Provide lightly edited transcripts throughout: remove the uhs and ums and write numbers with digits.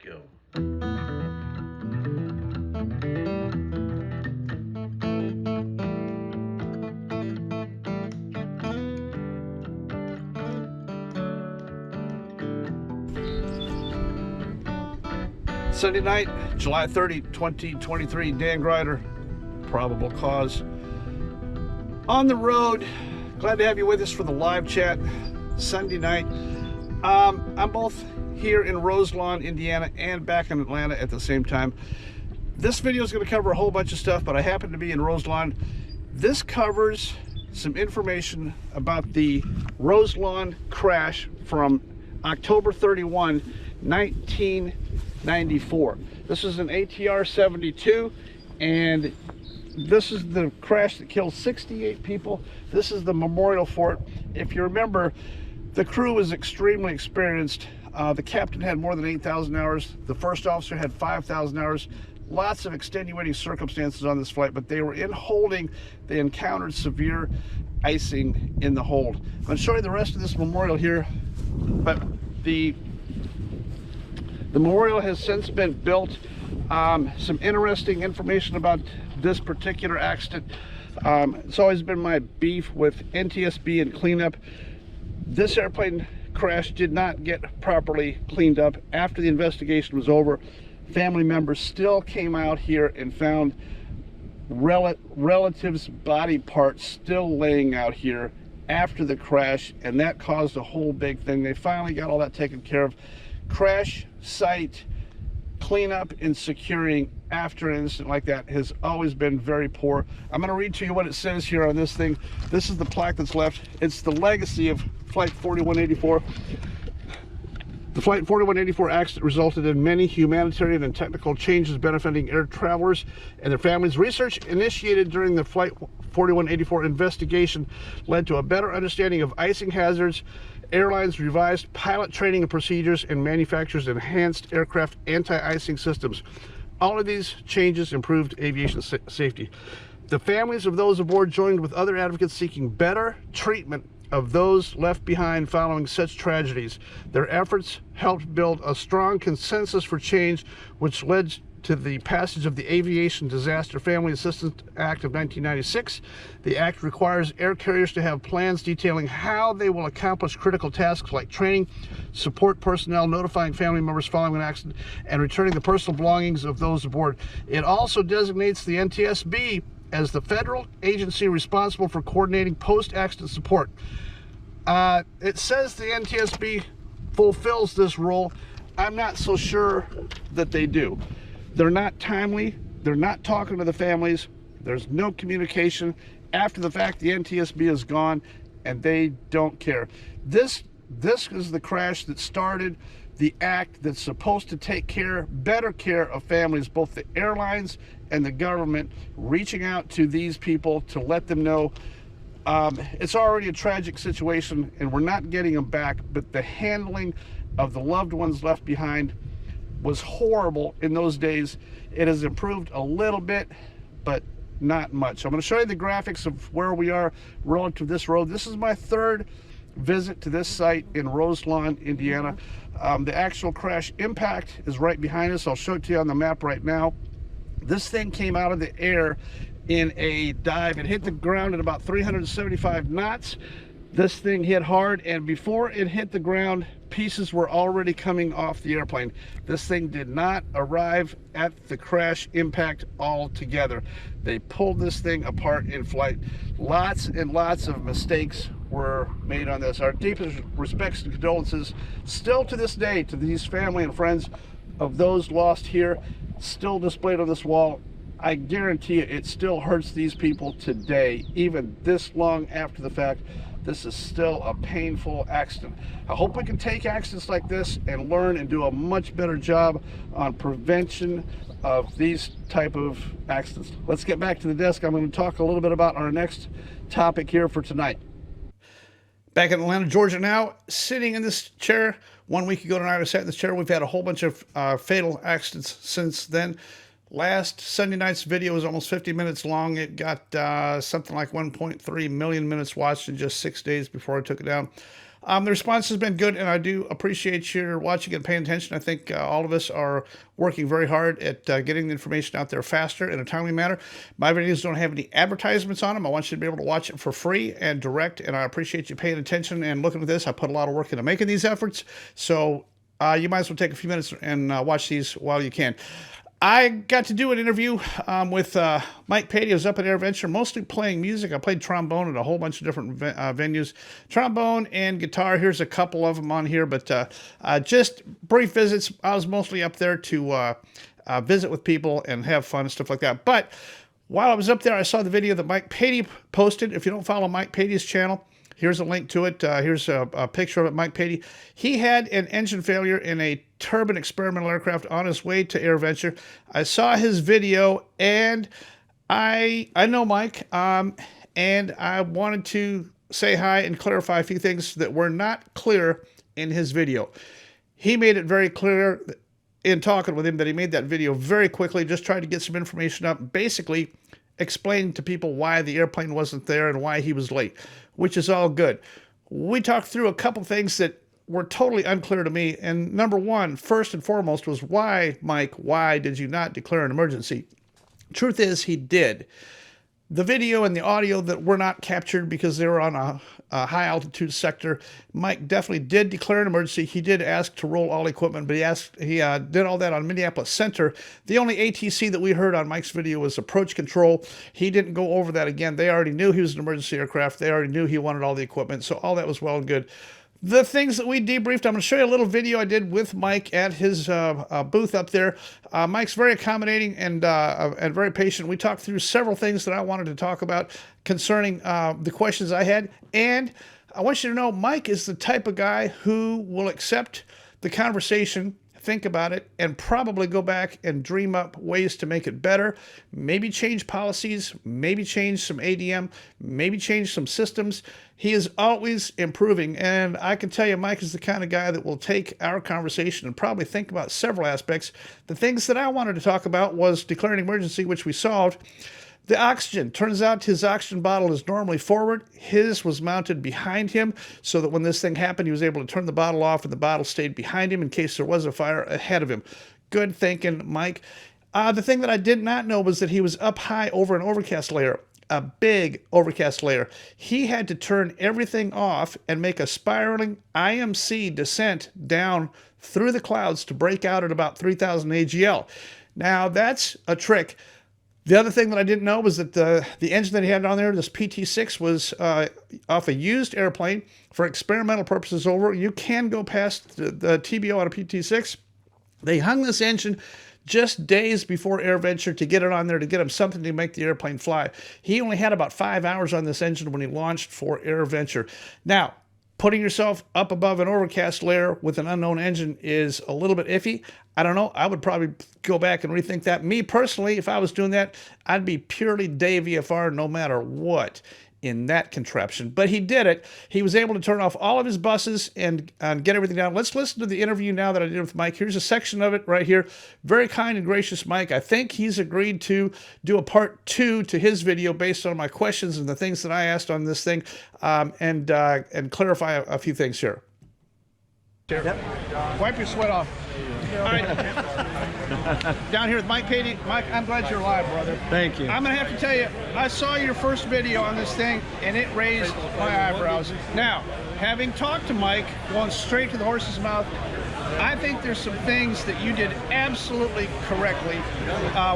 go. Sunday night, July 30, 2023, Dan Grider, probable cause. On the road, glad to have you with us for the live chat Sunday night. I'm both here in Roselawn, Indiana, and back in Atlanta at the same time. This video is going to cover a whole bunch of stuff, but I happen to be in Roselawn. This covers some information about the Roselawn crash from October 31, 1994. This is an ATR 72, and this is the crash that killed 68 people. This is the memorial for it. If you remember, the crew was extremely experienced. The captain had more than 8,000 hours. The first officer had 5,000 hours. Lots of extenuating circumstances on this flight, but they were in holding. They encountered severe icing in the hold. I'm going to show you the rest of this memorial here, but the memorial has since been built. Some interesting information about this particular accident. It's always been my beef with NTSB and cleanup. This airplane crash did not get properly cleaned up. After the investigation was over, family members still came out here and found relatives' body parts still laying out here after the crash, and that caused a whole big thing. They finally got all that taken care of. Crash site cleanup and securing after an incident like that has always been very poor. I'm going to read to you what it says here on this thing. This is the plaque that's left. It's the legacy of Flight 4184. The Flight 4184 accident resulted in many humanitarian and technical changes benefiting air travelers and their families. Research initiated during the Flight 4184 investigation led to a better understanding of icing hazards. Airlines revised pilot training and procedures, and manufacturers enhanced aircraft anti-icing systems. All of these changes improved aviation safety. The families of those aboard joined with other advocates seeking better treatment of those left behind following such tragedies. Their efforts helped build a strong consensus for change, which led to the passage of the Aviation Disaster Family Assistance Act of 1996. The act requires air carriers to have plans detailing how they will accomplish critical tasks like training, support personnel, notifying family members following an accident, and returning the personal belongings of those aboard. It also designates the NTSB as the federal agency responsible for coordinating post-accident support. It says the NTSB fulfills this role. I'm not so sure that they do. They're not timely. They're not talking to the families. There's no communication. After the fact, the NTSB is gone, and they don't care. This is the crash that started the act that's supposed to take better care of families, both the airlines and the government, reaching out to these people to let them know it's already a tragic situation and we're not getting them back, but the handling of the loved ones left behind was horrible in those days. It has improved a little bit, but not much. I'm going to show you the graphics of where we are relative to this road. This is my third visit to this site in Roselawn, Indiana. The actual crash impact is right behind us. I'll show it to you on the map right now. This thing came out of the air in a dive. It hit the ground at about 375 knots. This thing hit hard, and before it hit the ground, pieces were already coming off the airplane. This thing did not arrive at the crash impact altogether. They pulled this thing apart in flight. Lots and lots of mistakes were made on this. Our deepest respects and condolences still to this day to these family and friends of those lost here, still displayed on this wall. I guarantee you it still hurts these people today, even this long after the fact. This is still a painful accident. I hope we can take accidents like this and learn and do a much better job on prevention of these type of accidents. Let's get back to the desk. I'm going to talk a little bit about our next topic here for tonight. Back in Atlanta, Georgia now, sitting in this chair. 1 week ago tonight I sat in this chair. We've had a whole bunch of fatal accidents since then. Last Sunday night's video was almost 50 minutes long. It got something like 1.3 million minutes watched in just 6 days before I took it down. The response has been good, and I do appreciate your watching and paying attention. I think all of us are working very hard at getting the information out there faster in a timely manner. My videos don't have any advertisements on them. I want you to be able to watch it for free and direct, and I appreciate you paying attention and looking at this. I put a lot of work into making these efforts, so you might as well take a few minutes and watch these while you can. I got to do an interview with Mike Patey. I was up at AirVenture, mostly playing music. I played trombone at a whole bunch of different venues. Trombone and guitar. Here's a couple of them on here, but just brief visits. I was mostly up there to visit with people and have fun and stuff like that. But while I was up there, I saw the video that Mike Patey posted. If you don't follow Mike Patey's channel, here's a link to it. Here's a picture of it, Mike Patey. He had an engine failure in a turbine experimental aircraft on his way to AirVenture. I saw his video, and I know Mike, and I wanted to say hi and clarify a few things that were not clear in his video. He made it very clear in talking with him that he made that video very quickly, just tried to get some information up, basically explaining to people why the airplane wasn't there and why he was late, which is all good. We talked through a couple things that were totally unclear to me. And number one, first and foremost, was why, Mike, why did you not declare an emergency? Truth is, he did. The video and the audio that were not captured because they were on a high altitude sector, Mike definitely did declare an emergency. He did ask to roll all equipment, but he did all that on Minneapolis Center. The only ATC that we heard on Mike's video was approach control. He didn't go over that again. They already knew he was an emergency aircraft. They already knew he wanted all the equipment, so all that was well and good. The things that we debriefed, I'm going to show you a little video I did with Mike at his booth up there. Mike's very accommodating and very patient. We talked through several things that I wanted to talk about concerning the questions I had. And I want you to know Mike is the type of guy who will accept the conversation, think about it, and probably go back and dream up ways to make it better, maybe change policies, maybe change some ADM, maybe change some systems. He is always improving, and I can tell you Mike is the kind of guy that will take our conversation and probably think about several aspects. The things that I wanted to talk about was declaring emergency, which we solved. The oxygen. Turns out his oxygen bottle is normally forward. His was mounted behind him so that when this thing happened, he was able to turn the bottle off and the bottle stayed behind him in case there was a fire ahead of him. Good thinking, Mike. The thing that I did not know was that he was up high over an overcast layer, a big overcast layer. He had to turn everything off and make a spiraling IMC descent down through the clouds to break out at about 3,000 AGL. Now, that's a trick. The other thing that I didn't know was that the engine that he had on there, this PT6, was off a used airplane for experimental purposes over. You can go past the TBO on a PT6. They hung this engine just days before AirVenture to get it on there, to get him something to make the airplane fly. He only had about 5 hours on this engine when he launched for AirVenture. Now, putting yourself up above an overcast layer with an unknown engine is a little bit iffy. I don't know. I would probably go back and rethink that. Me personally, if I was doing that, I'd be purely day VFR no matter what in that contraption. But he did it. He was able to turn off all of his buses and get everything down. Let's listen to the interview now that I did with Mike. Here's a section of it right here. Very kind and gracious Mike. I think he's agreed to do a part 2 to his video based on my questions and the things that I asked on this thing, and clarify a few things here. Yep. Wipe your sweat off. All right. Down here with Mike Patey. Mike, I'm glad you're alive, brother. Thank you. I'm going to have to tell you, I saw your first video on this thing, and it raised my eyebrows. Now, having talked to Mike, going straight to the horse's mouth, I think there's some things that you did absolutely correctly.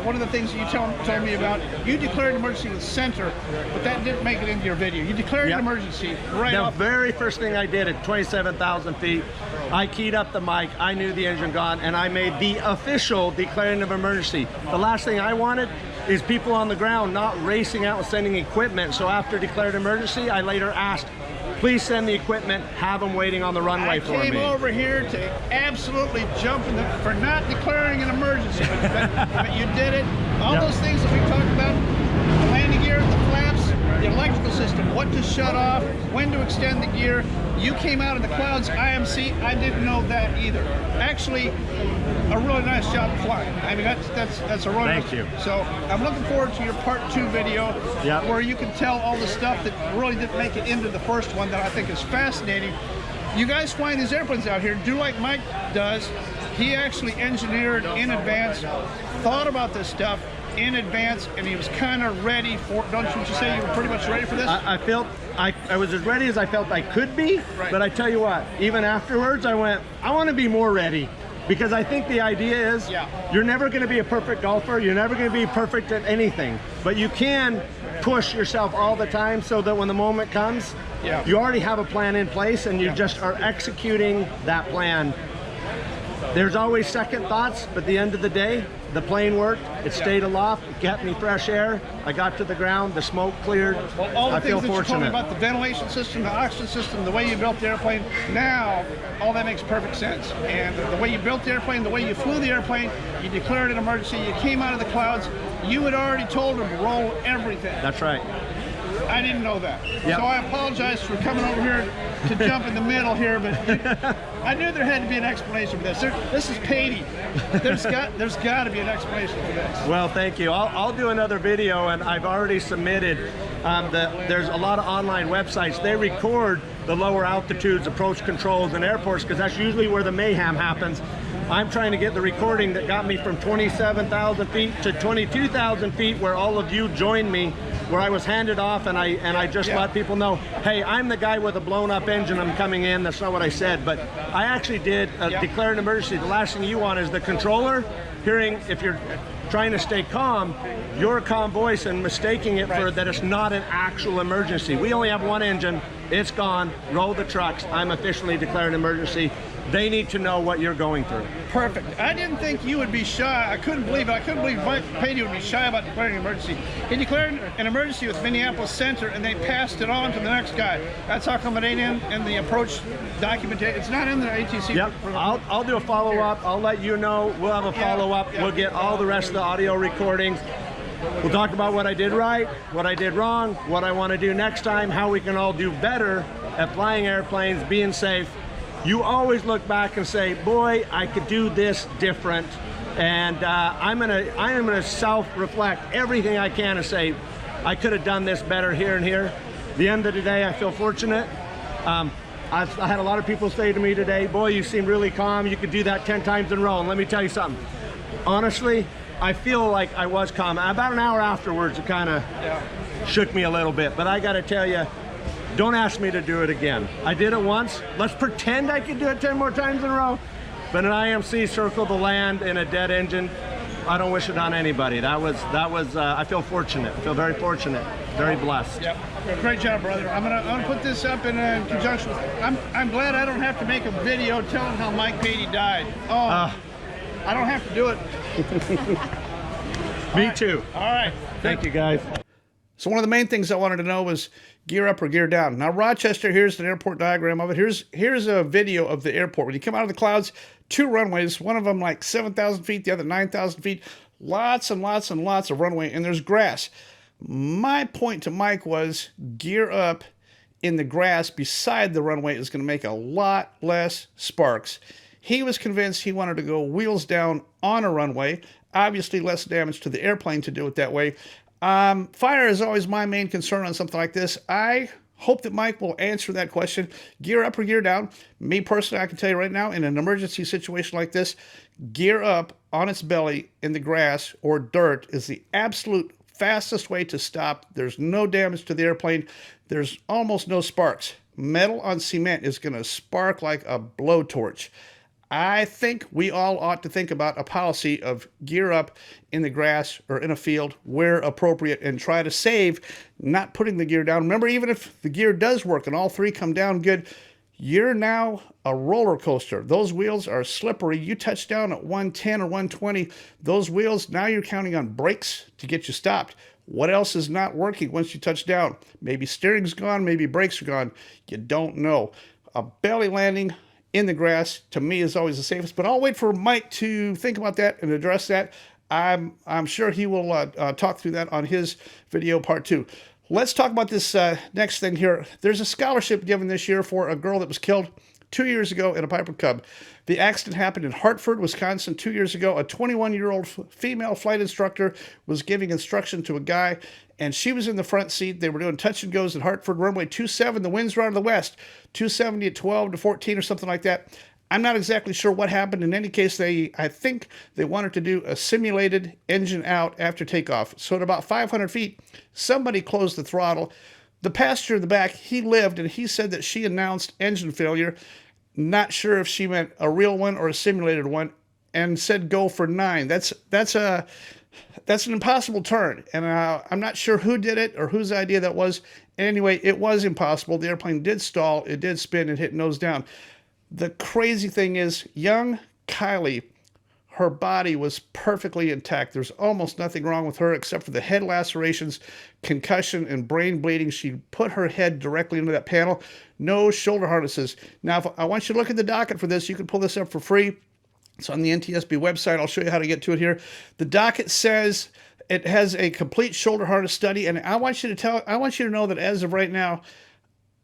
One of the things that you told me about, you declared an emergency with center, but that didn't make it into your video. You declared an emergency right off. The very first thing I did at 27,000 feet, I keyed up the mic, I knew the engine gone, and I made the official declaring of emergency. The last thing I wanted is people on the ground not racing out and sending equipment. So after declared emergency, I later asked, please send the equipment, have them waiting on the runway for me. I came over here to absolutely jump for not declaring an emergency, but you did it. All those things that we talked about, the landing gear, the flaps, the electrical system, what to shut off, when to extend the gear. You came out of the clouds, IMC, I didn't know that either. Actually, a really nice job flying. I mean, that's a really nice. Thank you. So I'm looking forward to your part 2 video where you can tell all the stuff that really didn't make it into the first one that I think is fascinating. you guys flying these airplanes out here, do like Mike does. He actually engineered in advance, thought about this stuff in advance, and he was kind of ready for, don't you say you were pretty much ready for this? I felt I was as ready as I felt I could be, right. But I tell you what, even afterwards I went, I want to be more ready. Because I think the idea is, you're never going to be a perfect golfer, you're never going to be perfect at anything, but you can push yourself all the time so that when the moment comes, you already have a plan in place and you just are executing that plan. There's always second thoughts, but at the end of the day, the plane worked, it stayed aloft, it kept me fresh air, I got to the ground, the smoke cleared. Well, all the I things feel that fortunate. you told me about the ventilation system, the oxygen system, the way you built the airplane, now all that makes perfect sense. And the way you built the airplane, the way you flew the airplane, you declared an emergency, you came out of the clouds, you had already told them to roll everything. That's right. I didn't know that. So I apologize for coming over here to jump in the middle here, but I knew there had to be an explanation for this. This is Patey. There's got to be an explanation for this. Well, thank you. I'll do another video, and I've already submitted. There's a lot of online websites. They record the lower altitudes, approach controls, and airports, because that's usually where the mayhem happens. I'm trying to get the recording that got me from 27,000 feet to 22,000 feet, where all of you joined me, where I was handed off, and I just let people know, hey, I'm the guy with a blown up engine, I'm coming in. That's not what I said, but I actually did declare an emergency. The last thing you want is the controller hearing, if you're trying to stay calm, your calm voice and mistaking it for that it's not an actual emergency. We only have one engine, it's gone, roll the trucks, I'm officially declaring an emergency. They need to know what you're going through. Perfect. I didn't think you would be shy. I couldn't believe it. I couldn't believe Mike Patey would be shy about declaring an emergency. He declared an emergency with Minneapolis Center, and they passed it on to the next guy. That's how come it ain't in the approach documentation. It's not in the ATC. Yep. I'll do a follow-up. I'll let you know. We'll have a follow-up. We'll get all the rest of the audio recordings. We'll talk about what I did right, what I did wrong, what I want to do next time, how we can all do better at flying airplanes, being safe. You always look back and say, boy, I could do this different. And I am gonna self-reflect everything I can and say, I could have done this better here and here. At the end of the day, I feel fortunate. I had a lot of people say to me today, boy, you seem really calm. You could do that 10 times in a row. And let me tell you something. Honestly, I feel like I was calm. About an hour afterwards, it kind of shook me a little bit. But I got to tell you, don't ask me to do it again. I did it once. Let's pretend I could do it 10 more times in a row. But an IMC circle the land in a dead engine, I don't wish it on anybody. That was. I feel fortunate. I feel very fortunate, very blessed. Yep. Great job, brother. I'm gonna put this up in conjunction with. I'm glad I don't have to make a video telling how Mike Patey died. I don't have to do it. Me too. All right. Thank you, guys. So one of the main things I wanted to know was gear up or gear down. Now Rochester, here's an airport diagram of it. Here's a video of the airport. When you come out of the clouds, 2 runways, one of them like 7,000 feet, the other 9,000 feet, lots and lots and lots of runway, and there's grass. My point to Mike was gear up in the grass beside the runway is going to make a lot less sparks. He was convinced he wanted to go wheels down on a runway, obviously less damage to the airplane to do it that way. Fire is always my main concern on something like this. I hope that Mike will answer that question. Gear up or gear down? Me personally, I can tell you right now, in an emergency situation like this, gear up on its belly in the grass or dirt is the absolute fastest way to stop. There's no damage to the airplane. There's almost no sparks. Metal on cement is going to spark like a blowtorch. I think we all ought to think about a policy of gear up in the grass or in a field where appropriate and try to save not putting the gear down. Remember, even if the gear does work and all 3 come down good, you're now a roller coaster. Those wheels are slippery. You touch down at 110 or 120, those wheels, now you're counting on brakes to get you stopped. What else is not working once you touch down? Maybe steering's gone, maybe brakes are gone. You don't know. A belly landing in the grass, to me, is always the safest. But I'll wait for Mike to think about that and address that. I'm sure he will talk through that on his video part 2. Let's talk about this next thing here. There's a scholarship given this year for a girl that was killed 2 years ago in a Piper Cub. The accident happened in Hartford, Wisconsin 2 years ago. A 21-year-old female flight instructor was giving instruction to a guy, and she was in the front seat. They were doing touch and goes at Hartford, runway 27. The winds were out of the west, 270 at 12 to 14 or something like that. I'm not exactly sure what happened. In any case, I think they wanted to do a simulated engine out after takeoff. So at about 500 feet, somebody closed the throttle. The passenger in the back, he lived, and he said that she announced engine failure. Not sure if she meant a real one or a simulated one, and said go for 9. That's an impossible turn, and I'm not sure who did it or whose idea that was. Anyway, it was impossible. The airplane did stall, it did spin, and hit nose down. The crazy thing is, young Kylie, her body was perfectly intact. There's almost nothing wrong with her except for the head lacerations, concussion, and brain bleeding. She put her head directly into that panel. No shoulder harnesses. Now, if I want you to look at the docket for this. You can pull this up for free. It's on the NTSB website. I'll show you how to get to it here. The docket says it has a complete shoulder harness study, and I want you to know that as of right now,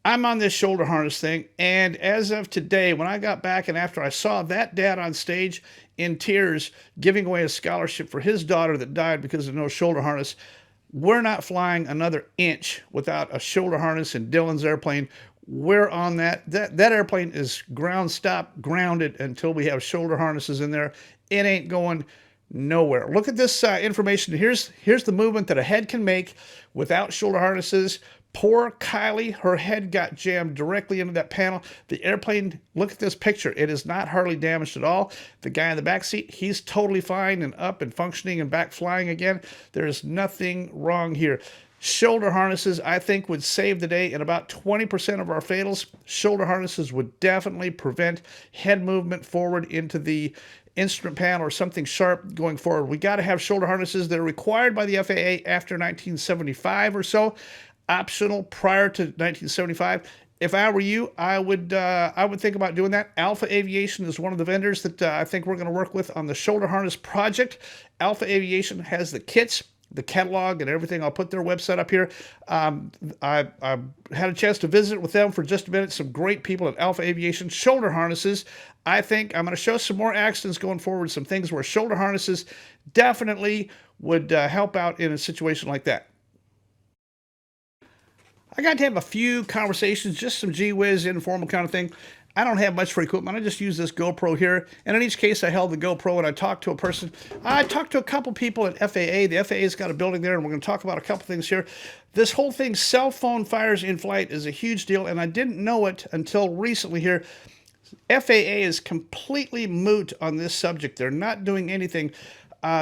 I'm on this shoulder harness thing, and as of today, when I got back and after I saw that dad on stage in tears giving away a scholarship for his daughter that died because of no shoulder harness, we're not flying another inch without a shoulder harness in Dylan's airplane. We're on that. That airplane is grounded until we have shoulder harnesses in there. It ain't going nowhere. Look at this information. Here's the movement that a head can make without shoulder harnesses. Poor Kylie, her head got jammed directly into that panel. The airplane, look at this picture. It is not hardly damaged at all. The guy in the back seat, he's totally fine and up and functioning and back flying again. There is nothing wrong here. Shoulder harnesses, I think, would save the day. In about 20% of our fatals, shoulder harnesses would definitely prevent head movement forward into the instrument panel or something sharp going forward. We got to have shoulder harnesses. They're required by the FAA after 1975 or so. Optional prior to 1975. If I were you, I would think about doing that. Alpha Aviation is one of the vendors that I think we're going to work with on the shoulder harness project. Alpha Aviation has the kits, the catalog, and everything. I'll put their website up here. I had a chance to visit with them for just a minute. Some great people at Alpha Aviation. Shoulder harnesses. I think I'm going to show some more accidents going forward, some things where shoulder harnesses definitely would help out in a situation like that. I got to have a few conversations, just some gee whiz, informal kind of thing. I don't have much for equipment. I just use this GoPro here. And in each case, I held the GoPro and I talked to a person. I talked to a couple people at FAA. The FAA's got a building there, and we're going to talk about a couple things here. This whole thing, cell phone fires in flight, is a huge deal, and I didn't know it until recently here. FAA is completely moot on this subject. They're not doing anything.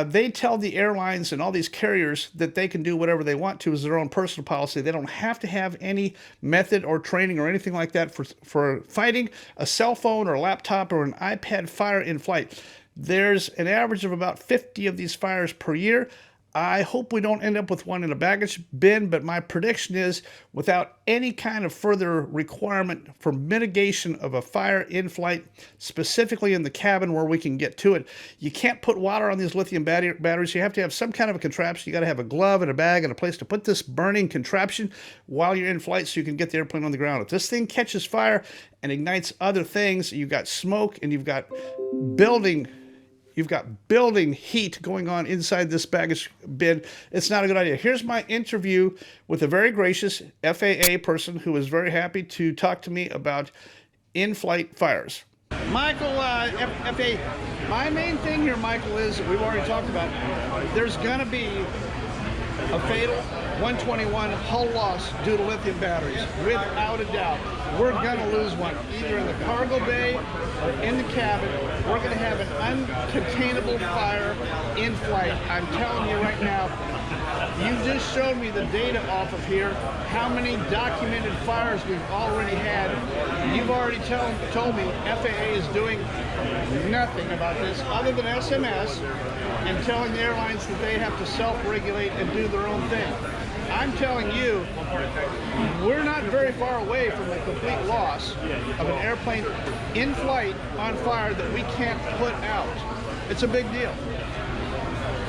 They tell the airlines and all these carriers that they can do whatever they want to as their own personal policy. They don't have to have any method or training or anything like that for fighting a cell phone or a laptop or an iPad fire in flight. There's an average of about 50 of these fires per year. I hope we don't end up with one in a baggage bin, but my prediction is without any kind of further requirement for mitigation of a fire in flight, specifically in the cabin where we can get to it. You can't put water on these lithium batteries. You have to have some kind of a contraption. You got to have a glove and a bag and a place to put this burning contraption while you're in flight so you can get the airplane on the ground. If this thing catches fire and ignites other things, you've got smoke and you've got building heat going on inside this baggage bin. It's not a good idea. Here's my interview with a very gracious FAA person who was very happy to talk to me about in-flight fires. Michael, FAA, my main thing here, Michael, is we've already talked about, there's going to be a fatal 121 hull loss due to lithium batteries, without a doubt. We're going to lose one, either in the cargo bay or in the cabin. We're going to have an uncontainable fire in flight. I'm telling you right now, you just showed me the data off of here, how many documented fires we've already had. You've already told me FAA is doing nothing about this other than SMS and telling the airlines that they have to self-regulate and do their own thing. I'm telling you, we're not very far away from a complete loss of an airplane in flight on fire that we can't put out. It's a big deal.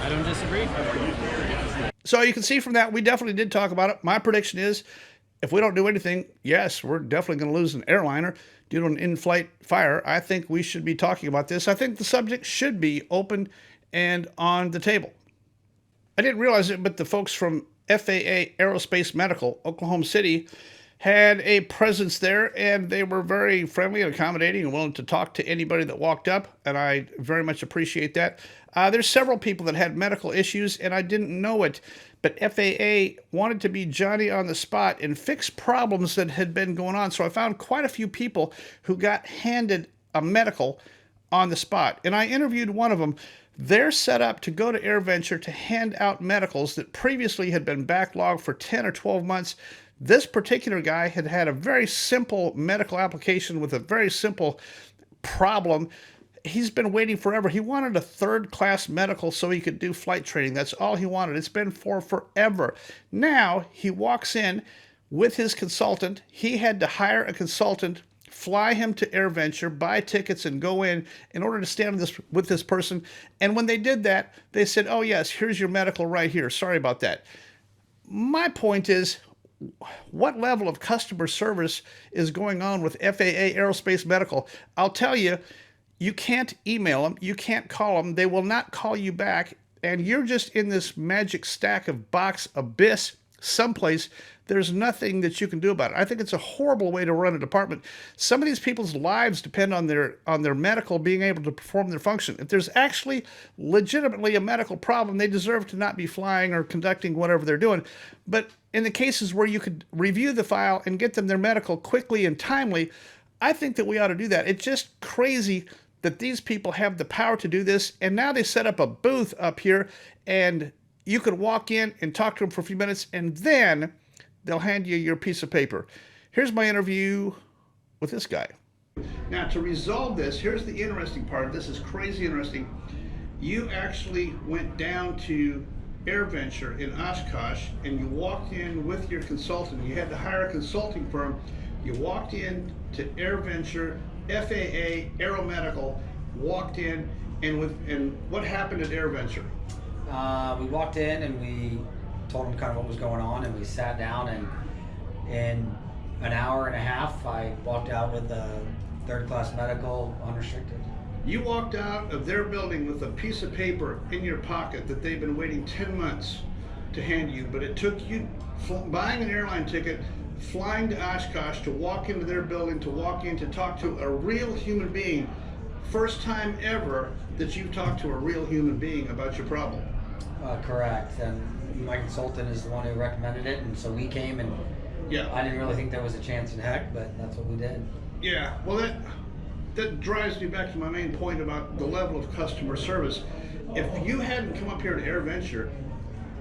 I don't disagree. So you can see from that, we definitely did talk about it. My prediction is if we don't do anything, yes, we're definitely going to lose an airliner due to an in-flight fire. I think we should be talking about this. I think the subject should be open and on the table. I didn't realize it, but the folks from FAA Aerospace Medical, Oklahoma City, had a presence there, and they were very friendly and accommodating and willing to talk to anybody that walked up, and I very much appreciate that. There's several people that had medical issues, and I didn't know it, but FAA wanted to be Johnny on the spot and fix problems that had been going on, so I found quite a few people who got handed a medical on the spot, and I interviewed one of them. They're set up to go to AirVenture to hand out medicals that previously had been backlogged for 10 or 12 months. This particular guy had had a very simple medical application with a very simple problem. He's been waiting forever. He wanted a third-class medical so he could do flight training. That's all he wanted. It's been for forever. Now he walks in with his consultant. He had to hire a consultant, fly him to AirVenture, buy tickets, and go in order to stand with this person. And when they did that, they said, oh, yes, here's your medical right here. Sorry about that. My point is, what level of customer service is going on with FAA Aerospace Medical? I'll tell you, you can't email them. You can't call them. They will not call you back. And you're just in this magic stack of box abyss someplace. There's nothing that you can do about it. I think it's a horrible way to run a department. Some of these people's lives depend on their medical being able to perform their function. If there's actually legitimately a medical problem, they deserve to not be flying or conducting whatever they're doing. But in the cases where you could review the file and get them their medical quickly and timely, I think that we ought to do that. It's just crazy that these people have the power to do this, and now they set up a booth up here, and you could walk in and talk to them for a few minutes, and then they'll hand you your piece of paper. Here's my interview with this guy. Now, to resolve this, here's the interesting part. This is crazy interesting. You actually went down to AirVenture in Oshkosh, and you walked in with your consultant. You had to hire a consulting firm. You walked in to AirVenture, FAA, Aeromedical, walked in, and what happened at AirVenture? We walked in and we told them kind of what was going on, and we sat down, and in an hour and a half I walked out with a third-class medical, unrestricted. You walked out of their building with a piece of paper in your pocket that they've been waiting 10 months to hand you, but it took you buying an airline ticket, flying to Oshkosh to walk into their building, to walk in to talk to a real human being. First time ever that you've talked to a real human being about your problem. Correct, and my consultant is the one who recommended it, and so we came, and yeah, I didn't really think there was a chance in heck, but that's what we did. Yeah, well that drives me back to my main point about the level of customer service. If you hadn't come up here to AirVenture,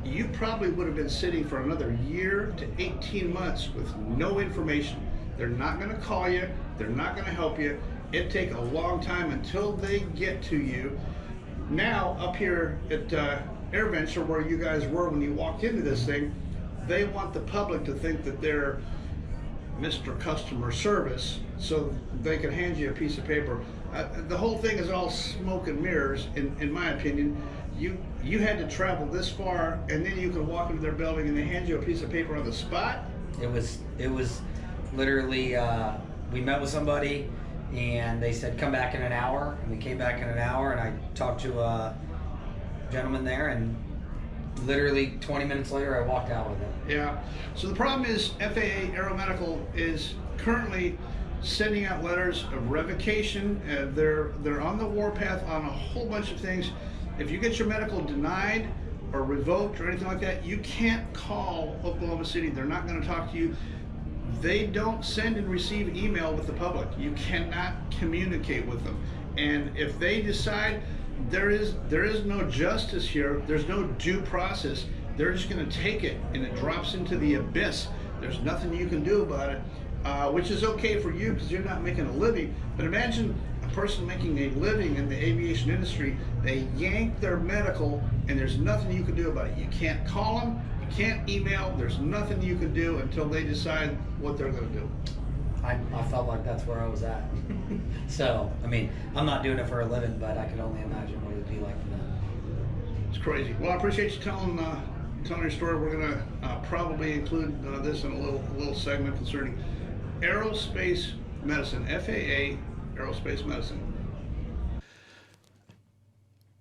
you probably would have been sitting for another year to 18 months with no information. They're not going to call you. They're not going to help you. It'd take a long time until they get to you. Now, up here at AirVenture, where you guys were when you walked into this thing, they want the public to think that they're Mr. Customer Service, so they can hand you a piece of paper. The whole thing is all smoke and mirrors, in my opinion. You had to travel this far, and then you could walk into their building and they hand you a piece of paper on the spot? It was literally, we met with somebody, and they said, come back in an hour, and we came back in an hour, and I talked to a gentleman there, and literally 20 minutes later I walked out with it. Yeah, so the problem is FAA Aeromedical is currently sending out letters of revocation. They're on the warpath on a whole bunch of things. If you get your medical denied or revoked or anything like that, you can't call Oklahoma City. They're not going to talk to you. They don't send and receive email with the public. You cannot communicate with them. And if they decide there is no justice here, there's no due process, they're just going to take it and it drops into the abyss. There's nothing you can do about it, which is okay for you because you're not making a living. But imagine a person making a living in the aviation industry, they yank their medical and there's nothing you can do about it. You can't call them, you can't email, there's nothing you can do until they decide what they're going to do. I felt like that's where I was at. So, I mean, I'm not doing it for a living, but I could only imagine what it would be like for them. It's crazy. Well, I appreciate you telling telling your story, we're going to probably include this in a little segment concerning aerospace medicine, FAA, aerospace medicine.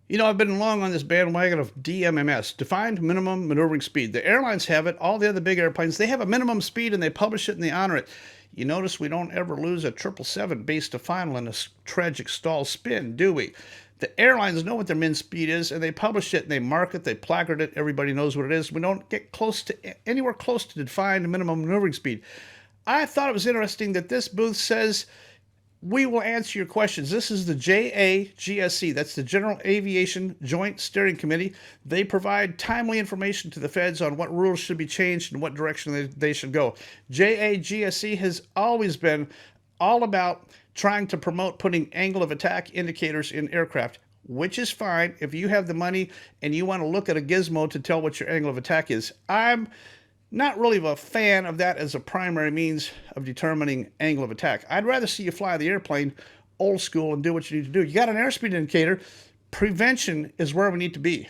You know, I've been long on this bandwagon of DMMS, Defined Minimum Maneuvering Speed. The airlines have it, all the other big airplanes, they have a minimum speed and they publish it and they honor it. You notice we don't ever lose a 777 base to final in a tragic stall spin, do we? The airlines know what their min speed is and they publish it and they mark it, they placard it, everybody knows what it is. We don't get anywhere close to defined minimum maneuvering speed. I thought it was interesting that this booth says, we will answer your questions. This is the JAGSC. That's the General Aviation Joint Steering Committee. They provide timely information to the feds on what rules should be changed and what direction they should go. JAGSC has always been all about trying to promote putting angle of attack indicators in aircraft, which is fine if you have the money and you want to look at a gizmo to tell what your angle of attack is. I'm not really a fan of that as a primary means of determining angle of attack. I'd rather see you fly the airplane old school and do what you need to do. You got an airspeed indicator. Prevention is where we need to be.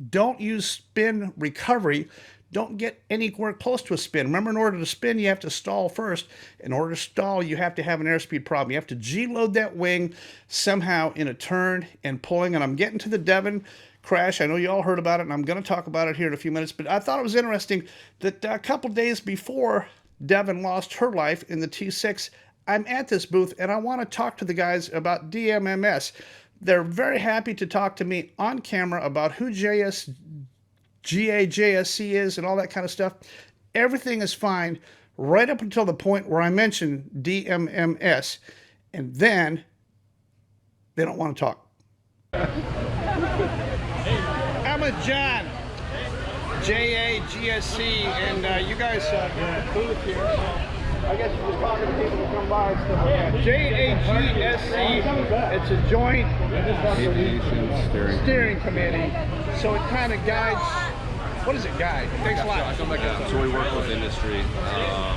Don't use spin recovery. Don't get anywhere close to a spin. Remember, in order to spin, you have to stall first. In order to stall, you have to have an airspeed problem. You have to G-load that wing somehow in a turn and pulling. And I'm getting to the Devon crash. I know you all heard about it, and I'm going to talk about it here in a few minutes, but I thought it was interesting that a couple days before Devon lost her life in the T6, I'm at this booth, and I want to talk to the guys about DMMS. They're very happy to talk to me on camera about who JAGSC is and all that kind of stuff. Everything is fine right up until the point where I mention DMMS, and then they don't want to talk. I'm with John, JAGSC, and you guys are in the booth here. I guess you're just talking to people who come by and stuff like that. JAGSC, it's a joint aviation steering committee, so it kind of guides. What does it guide? Thanks a lot. So we work with industry, PAA,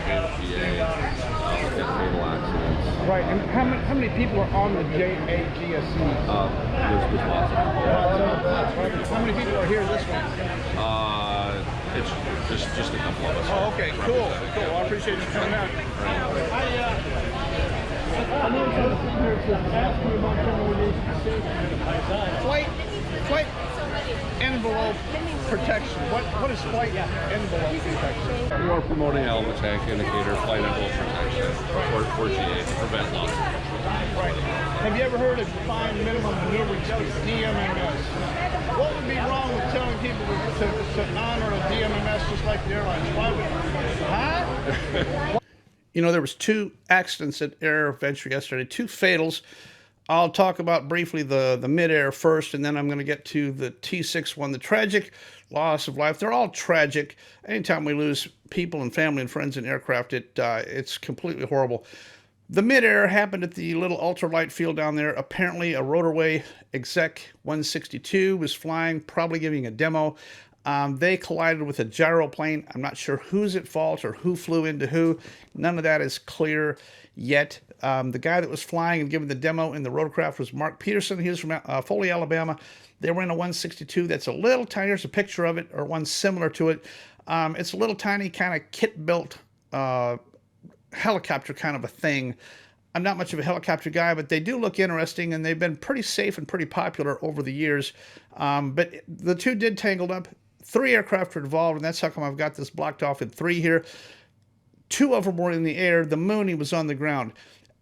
NGA, look at fatal accidents. Right, and how many people are on the JAGSC? There's lots of How many people are here this week? It's just a couple of us. Oh, okay, cool. Well, I appreciate you coming out. I'm interested here to ask you about flight envelope protection. What is flight envelope protection? We are promoting element tank indicator, flight envelope protection, or GA, to prevent loss. Right. Have you ever heard of defined minimum maneuvering speed, DMMS? What would be wrong with telling people to honor a DMMS just like the airlines? Why would? Huh? You know, there was 2 accidents at Air Venture yesterday, 2 fatals. I'll talk about briefly the mid-air first, and then I'm going to get to the T6 one, the tragic loss of life. They're all tragic. Anytime we lose people and family and friends in aircraft, it's completely horrible. The mid-air happened at the little ultralight field down there. Apparently, a rotorway exec 162 was flying, probably giving a demo. They collided with a gyroplane. I'm not sure who's at fault or who flew into who. None of that is clear yet. The guy that was flying and giving the demo in the rotorcraft was Mark Peterson. He was from Foley, Alabama. They were in a 162 that's a little tiny. Here's a picture of it, or one similar to it. It's a little tiny kind of kit-built helicopter kind of a thing. I'm not much of a helicopter guy, but they do look interesting, and they've been pretty safe and pretty popular over the years. But the 2 did tangled up. 3 aircraft were involved, and that's how come I've got this blocked off in 3 here. 2 of them were in the air. The Mooney was on the ground.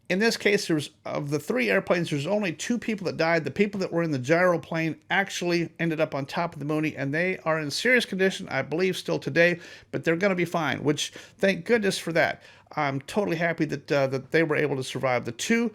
In this case, of the 3 airplanes, there's only 2 people that died. The people that were in the gyroplane actually ended up on top of the Mooney, and they are in serious condition, I believe, still today, but they're going to be fine, which, thank goodness for that. I'm totally happy that they were able to survive. The 2,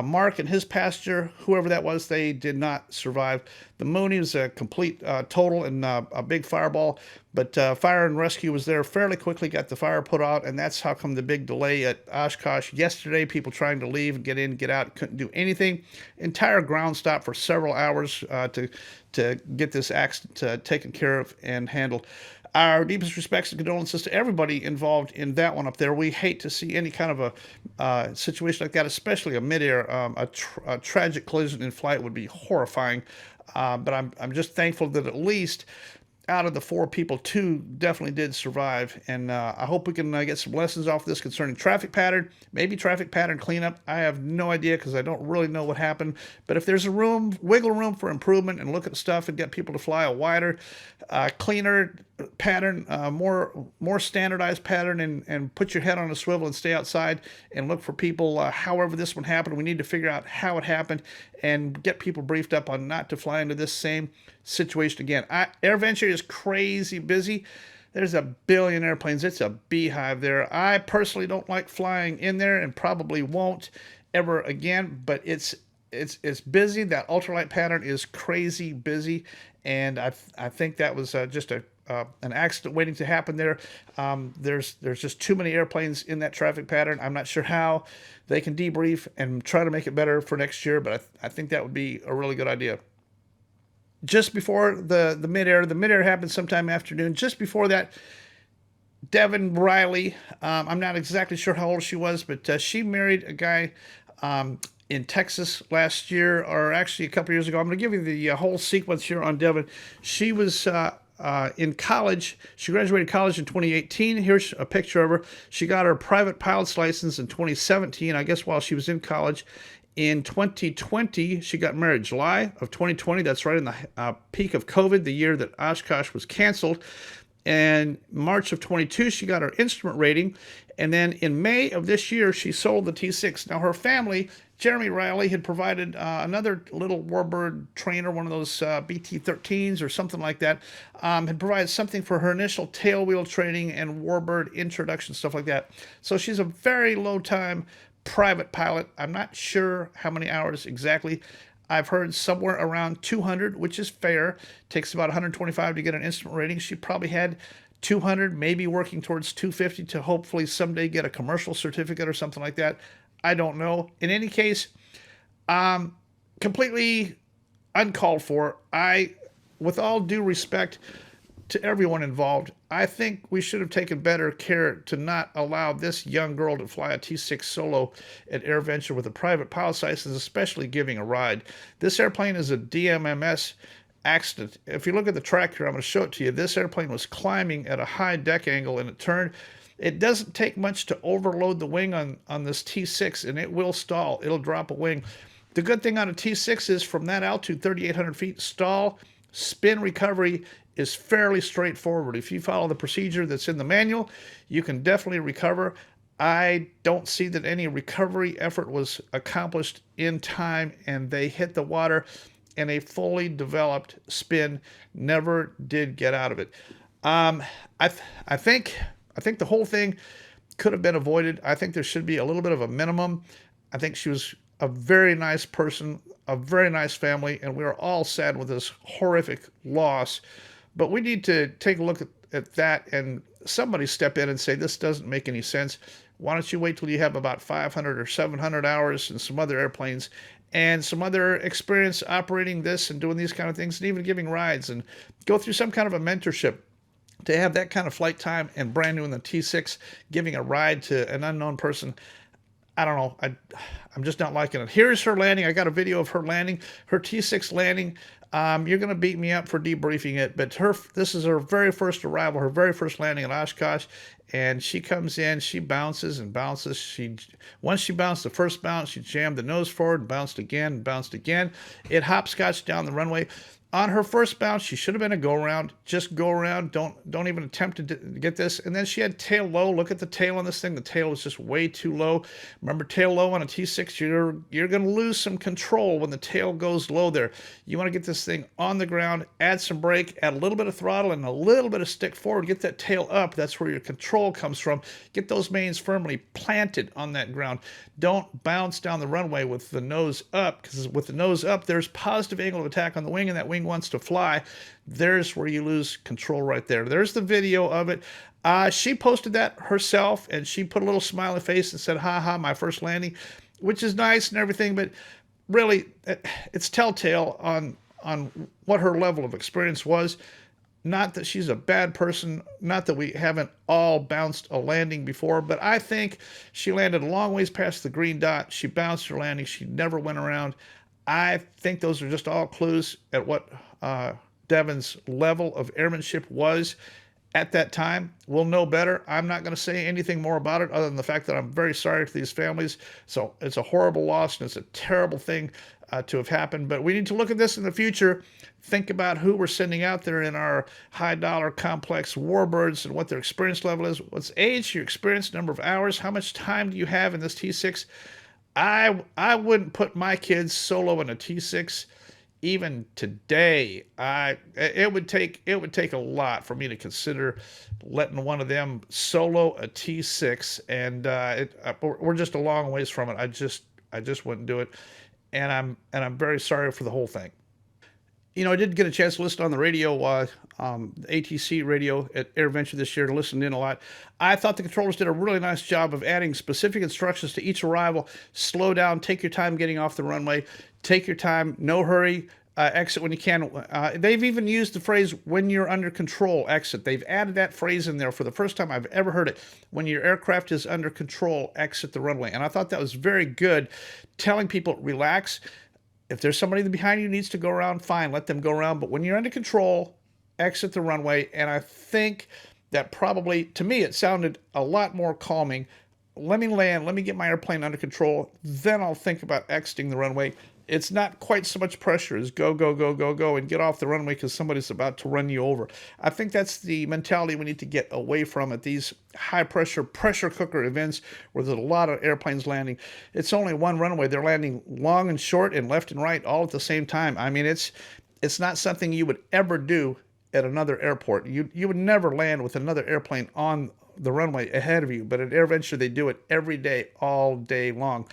Mark and his passenger, whoever that was, they did not survive. The Mooney was a complete total and a big fireball, but fire and rescue was there fairly quickly, got the fire put out, and that's how come the big delay at Oshkosh yesterday. People trying to leave and get in, get out, couldn't do anything. Entire ground stop for several hours to get this accident taken care of and handled. Our deepest respects and condolences to everybody involved in that one up there. We hate to see any kind of a situation like that, especially a midair. A tragic collision in flight would be horrifying. But I'm just thankful that at least out of the 4 people, 2 definitely did survive. And I hope we can get some lessons off this concerning traffic pattern, maybe traffic pattern cleanup. I have no idea because I don't really know what happened. But if there's a wiggle room for improvement and look at stuff and get people to fly a wider, cleaner pattern, more standardized pattern, and put your head on a swivel and stay outside and look for people. However this one happened, we need to figure out how it happened and get people briefed up on not to fly into this same situation again. AirVenture is crazy busy. There's a billion airplanes. It's a beehive there. I personally don't like flying in there and probably won't ever again, but it's busy. That ultralight pattern is crazy busy, and I think that was just an accident waiting to happen there. There's just too many airplanes in that traffic pattern. I'm not sure how they can debrief and try to make it better for next year, but I think that would be a really good idea. Just before the midair happened sometime afternoon. Just before that, Devin Riley, I'm not exactly sure how old she was, but she married a guy in Texas last year, or actually a couple years ago. I'm going to give you the whole sequence here on Devin. She was in college. She graduated college in 2018. Here's a picture of her. She got her private pilot's license in 2017, I guess while she was in college. In 2020, she got married. July of 2020, that's right in the peak of COVID, the year that Oshkosh was canceled. And March of 22, she got her instrument rating. And then in May of this year, she sold the T6. Now, her family, Jeremy Riley, had provided another little warbird trainer, one of those BT-13s or something like that, had provided something for her initial tailwheel training and warbird introduction, stuff like that. So she's a very low-time private pilot. I'm not sure how many hours exactly. I've heard somewhere around 200, which is fair. Takes about 125 to get an instrument rating. She probably had 200, maybe working towards 250 to hopefully someday get a commercial certificate or something like that. I don't know. In any case, completely uncalled for. With all due respect to everyone involved, I think we should have taken better care to not allow this young girl to fly a T6 solo at AirVenture with a private pilot's license, especially giving a ride. This airplane is a DMMS accident. If you look at the track here, I'm going to show it to you. This airplane was climbing at a high deck angle and it turned. It doesn't take much to overload the wing on this T6, and it will stall. It'll drop a wing. The good thing on a T6 is from that altitude, 3,800 feet, stall, spin recovery is fairly straightforward. If you follow the procedure that's in the manual, you can definitely recover. I don't see that any recovery effort was accomplished in time, and they hit the water, and a fully developed spin never did get out of it. I think the whole thing could have been avoided. I think there should be a little bit of a minimum. I think she was a very nice person, a very nice family, and we are all sad with this horrific loss. But we need to take a look at that and somebody step in and say, this doesn't make any sense. Why don't you wait till you have about 500 or 700 hours in some other airplanes and some other experience operating this and doing these kind of things and even giving rides, and go through some kind of a mentorship to have that kind of flight time and brand new in the T6, giving a ride to an unknown person. I don't know. I'm just not liking it. Here's her landing. I got a video of her landing, her T6 landing. You're going to beat me up for debriefing it, but this is her very first arrival, her very first landing at Oshkosh, and she comes in, she bounces and bounces. Once she bounced the first bounce, she jammed the nose forward and bounced again and bounced again. It hopscotched down the runway. On her first bounce, she should have been a go-around. Just go around. Don't even attempt to get this. And then she had tail low. Look at the tail on this thing. The tail was just way too low. Remember, tail low on a T6, you're going to lose some control when the tail goes low there. You want to get this thing on the ground, add some brake, add a little bit of throttle and a little bit of stick forward. Get that tail up. That's where your control comes from. Get those mains firmly planted on that ground. Don't bounce down the runway with the nose up, because with the nose up, there's positive angle of attack on the wing, and that wing wants to fly. There's where you lose control right there. There's the video of it. She posted that herself, and she put a little smiley face and said, ha ha, my first landing, which is nice and everything, but really it's telltale on what her level of experience was. Not that she's a bad person, not that we haven't all bounced a landing before, but I think she landed a long ways past the green dot. She bounced her landing. She never went around. I think those are just all clues at what Devon's level of airmanship was at that time. We'll know better. I'm not going to say anything more about it other than the fact that I'm very sorry to these families. So it's a horrible loss and it's a terrible thing to have happened. But we need to look at this in the future. Think about who we're sending out there in our high dollar complex warbirds and what their experience level is. What's age, your experience, number of hours, how much time do you have in this T6? I wouldn't put my kids solo in a T6 even today. It would take a lot for me to consider letting one of them solo a T6, and we're just a long ways from it. I just wouldn't do it, and I'm very sorry for the whole thing. You know, I did get a chance to listen on the radio, the ATC radio at AirVenture this year, to listen in a lot. I thought the controllers did a really nice job of adding specific instructions to each arrival. Slow down, take your time getting off the runway, take your time, no hurry, exit when you can. They've even used the phrase, when you're under control, exit. They've added that phrase in there for the first time I've ever heard it. When your aircraft is under control, exit the runway. And I thought that was very good, telling people, relax. If there's somebody behind you who needs to go around, fine, let them go around. But when you're under control, exit the runway. And I think that probably, to me, it sounded a lot more calming. Let me land, let me get my airplane under control, then I'll think about exiting the runway. It's not quite so much pressure as go, go, go, go, go, and get off the runway because somebody's about to run you over. I think that's the mentality we need to get away from at these high-pressure, pressure cooker events where there's a lot of airplanes landing. It's only one runway. They're landing long and short and left and right all at the same time. I mean, it's not something you would ever do at another airport. You would never land with another airplane on the runway ahead of you, but at AirVenture, they do it every day, all day long.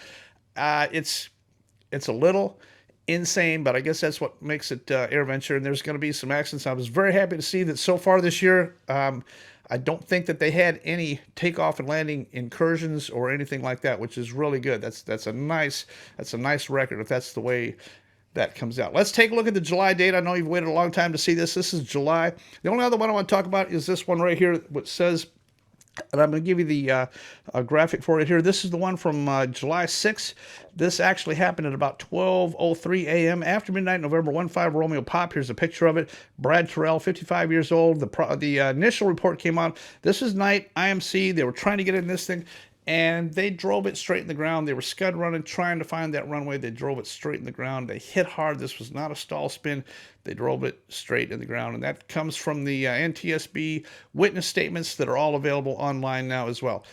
It's a little insane, but I guess that's what makes it AirVenture, and there's going to be some accidents. I was very happy to see that so far this year, I don't think that they had any takeoff and landing incursions or anything like that, which is really good. That's a nice record if that's the way that comes out. Let's take a look at the July date. I know you've waited a long time to see this. This is July. The only other one I want to talk about is this one right here, which says, and I'm going to give you the graphic for it here. This is the one from July 6th. This actually happened at about 12:03 a.m. after midnight, November 15 Romeo Pop. Here's a picture of it. Brad Terrell, 55 years old. The initial report came out. This is night IMC. They were trying to get in this thing, and they drove it straight in the ground. They were scud running, trying to find that runway. They drove it straight in the ground. They hit hard. This was not a stall spin. They drove it straight in the ground. And that comes from the NTSB witness statements that are all available online now as well.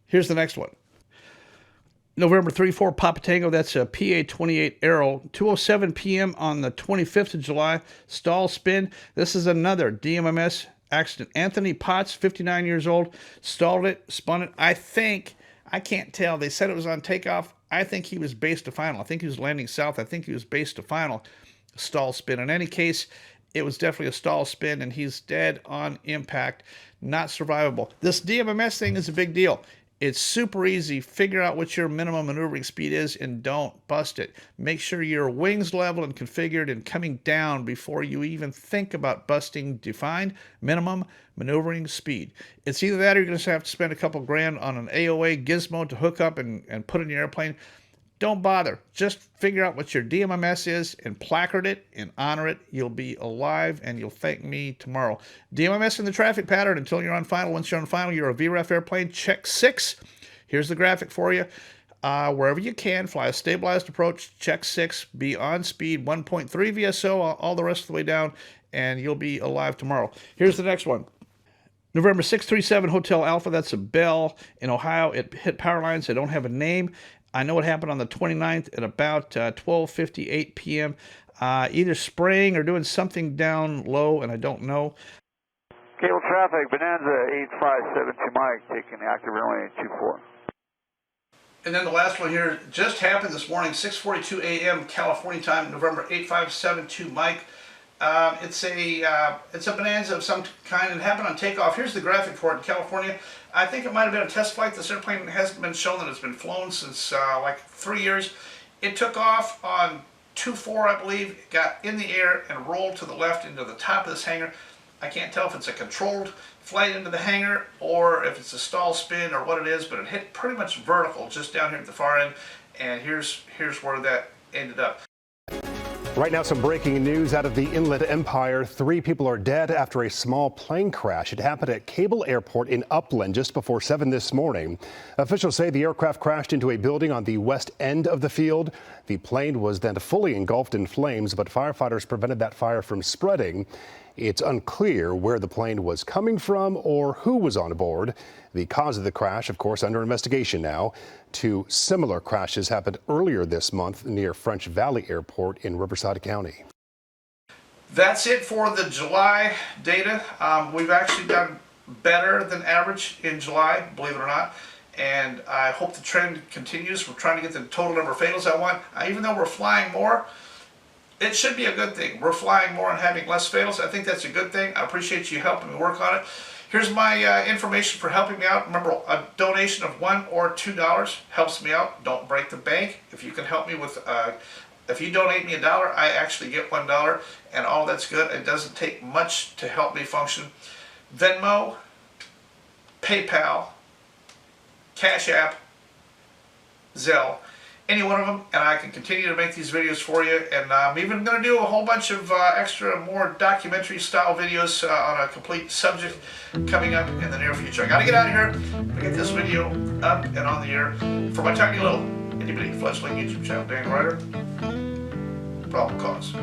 Here's the next one. November 3-4 Papa Tango, that's a PA-28 Arrow, 2:07 p.m. on the 25th of July, stall spin. This is another DMMS accident. Anthony Potts, 59 years old, stalled it, spun it. I can't tell. They said it was on takeoff. I think he was base to final. I think he was landing south. I think he was base to final. Stall spin. In any case, it was definitely a stall spin, and he's dead on impact. Not survivable. This DMMS thing is a big deal. It's super easy. Figure out what your minimum maneuvering speed is and don't bust it. Make sure your wings level and configured and coming down before you even think about busting defined minimum maneuvering speed. It's either that or you're going to have to spend a couple grand on an AOA gizmo to hook up and put in your airplane. Don't bother. Just figure out what your DMMS is and placard it and honor it. You'll be alive and you'll thank me tomorrow. DMMS in the traffic pattern until you're on final. Once you're on final, you're a VREF airplane. Check 6. Here's the graphic for you. Wherever you can, fly a stabilized approach. Check 6. Be on speed. 1.3 VSO all the rest of the way down, and you'll be alive tomorrow. Here's the next one. November 637 Hotel Alpha. That's a Bell in Ohio. It hit power lines. They don't have a name. I know it happened on the 29th at about 12:58 p.m. Either spraying or doing something down low, and I don't know. Cable traffic, Bonanza 8572 Mike, taking the active runway 24. And then the last one here just happened this morning, 6:42 a.m. California time, November 8572 Mike. It's a Bonanza of some kind. It happened on takeoff. Here's the graphic for it in California. I think it might have been a test flight. This airplane hasn't been shown that it's been flown since like 3 years. It took off on 2-4, I believe. It got in the air and rolled to the left into the top of this hangar. I can't tell if it's a controlled flight into the hangar or if it's a stall spin or what it is, but it hit pretty much vertical just down here at the far end, and here's where that ended up. Right now, some breaking news out of the Inland Empire. 3 people are dead after a small plane crash. It happened at Cable Airport in Upland just before 7 this morning. Officials say the aircraft crashed into a building on the west end of the field. The plane was then fully engulfed in flames, but firefighters prevented that fire from spreading. It's unclear where the plane was coming from or who was on board. The cause of the crash, of course, under investigation now. 2 similar crashes happened earlier this month near French Valley Airport in Riverside County. That's it for the July data. We've actually done better than average in July, believe it or not. And I hope the trend continues. We're trying to get the total number of fatals I want. Even though we're flying more, it should be a good thing. We're flying more and having less fatals. I think that's a good thing. I appreciate you helping me work on it. Here's my information for helping me out. Remember, a donation of $1 or $2 helps me out. Don't break the bank. If you can help me with, if you donate me $1, I actually get $1, and all that's good. It doesn't take much to help me function. Venmo, PayPal, Cash App, Zelle. Any one of them, and I can continue to make these videos for you. And I'm even going to do a whole bunch of extra, more documentary style videos on a complete subject coming up in the near future. I got to get out of here to get this video up and on the air. For my tiny little itty bitty fledgling YouTube channel, Dan Ryder, Problem Cause.